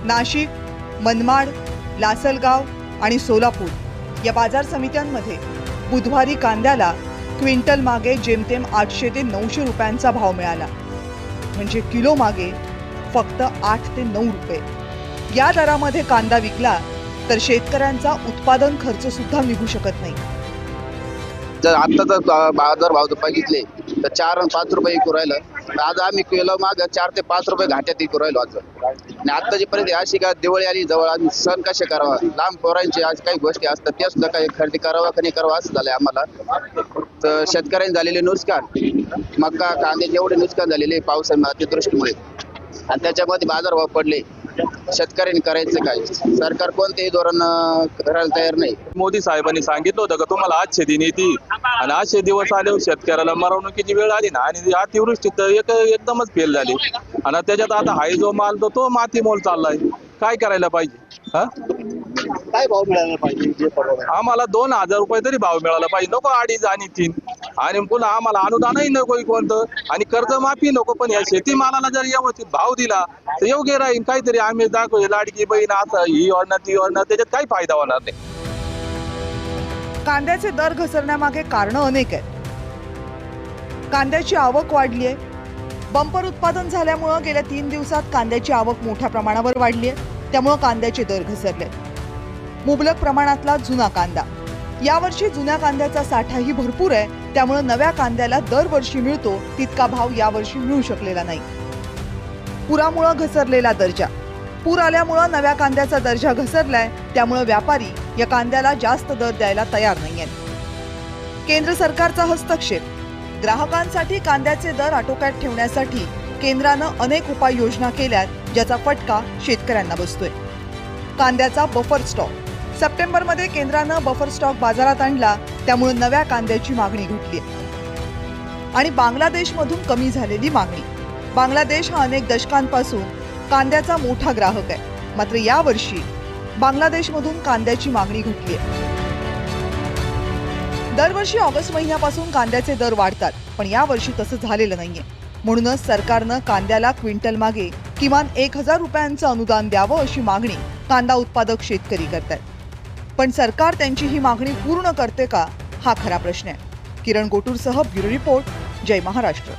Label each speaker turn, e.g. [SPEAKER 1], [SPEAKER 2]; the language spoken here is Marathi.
[SPEAKER 1] नाशिक, मनमाड, लासलगाव आणि सोलापूर या बाजार समित्यांमध्ये बुधवारी कांद्याला क्विंटल मागे जेमतेम 800 ते 900 रुपयांचा भाव मिळाला. म्हणजे किलो मागे फक्त 8 ते 9 रुपये. या दरामध्ये कांदा विकला तर शेतकऱ्यांचा उत्पादन खर्च सुद्धा निघू शकत नाही.
[SPEAKER 2] जर आता जर बाजार भाव बघितले तर 4 आणि 5 रुपये विकू राहिलं. आज आम्ही किलो माग 4 ते 5 रुपये घाट्यात विकू राहिलो. आणि आताची परिस्थिती अशी का दिवाळी आली जवळ, आम्ही सण कसे करावा, लांब पोरांची आज काही गोष्टी असतात त्या सुद्धा काही खरेदी करावा का नाही करावा असं झालंय आम्हाला. तर शेतकऱ्यांनी झालेले नुकसान, मका कांद्याचे एवढे नुकसान झालेले पावसामुळे अतिवृष्टीमुळे, आणि त्याच्यामध्ये बाजारभाव पडले. शेतकऱ्यांनी करायचं काय? सरकार कोणतेही धोरण करायला तयार नाही.
[SPEAKER 3] मोदी साहेबांनी सांगितलं होतं का तुम्हाला 800 दिन येतील, आणि 800 दिवस आले शेतकऱ्याला मरवणुकीची वेळ आली ना, आणि अतिवृष्टी तर एकदमच फेल झाली. आणि त्याच्यात आता हाय जो माल तो माती मोल चाललाय. काय करायला पाहिजे?
[SPEAKER 4] काय भाव मिळाला पाहिजे?
[SPEAKER 3] आम्हाला 2000 रुपये तरी भाव मिळाला पाहिजे, नको 2.5 आणि 3. आणि पुन्हा आम्हाला अनुदानही नको कोणतं, आणि कर्जमाफी नको. पण या शेतीमालाला जर व्यवस्थित भाव दिला तर योग्य राहील. काहीतरी आम्ही दाखवू लाडकी बहीण असं ही योजना ती योजना, त्याच्यात काही फायदा होणार नाही.
[SPEAKER 1] कांद्याचे दर घसरण्यामागे कारणं अनेक आहेत. कांद्याची आवक वाढली आहे. बंपर उत्पादन झाल्यामुळं गेल्या 3 दिवसात कांद्याची आवक मोठ्या प्रमाणावर वाढली आहे. त्यामुळं कांद्याचे दर घसरले. मुबलक प्रमाणातला जुना कांदा, यावर्षी जुन्या कांद्याचा साठाही भरपूर आहे. त्यामुळे नव्या कांद्याला दरवर्षी मिळतो तितका भाव यावर्षी मिळू शकलेला नाही. पुरामुळे घसरलेला दर्जा, पूर आल्यामुळं नव्या कांद्याचा दर्जा घसरलाय. त्यामुळे व्यापारी या कांद्याला जास्त दर द्यायला तयार नाहीयेत. केंद्र सरकारचा हस्तक्षेप, ग्राहकांसाठी कांद्याचे दर आटोक्यात ठेवण्यासाठी केंद्रानं अनेक उपाययोजना केल्यात, ज्याचा फटका शेतकऱ्यांना बसतोय. कांद्याचा बफर स्टॉक, सप्टेंबरमध्ये केंद्रानं बफर स्टॉक बाजारात आणला. त्यामुळे नव्या कांद्याची मागणी घटली. आणि बांगलादेशमधून कमी झालेली मागणी. बांगलादेश हा अनेक दशकांपासून कांद्याचा मोठा ग्राहक आहे. मात्र यावर्षी बांगलादेशमधून कांद्याची मागणी घटली आहे. दरवर्षी ऑगस्ट महिन्यापासून कांद्याचे दर वाढतात, पण यावर्षी तसं झालेलं नाहीये. म्हणूनच सरकारनं कांद्याला क्विंटल मागे किमान 1000 रुपयांचं अनुदान द्यावं अशी मागणी कांदा उत्पादक शेतकरी करतात. पण सरकार त्यांची ही मागणी पूर्ण करते का, हा खरा प्रश्न आहे. किरण गोटूरसह ब्युरो रिपोर्ट, जय महाराष्ट्र.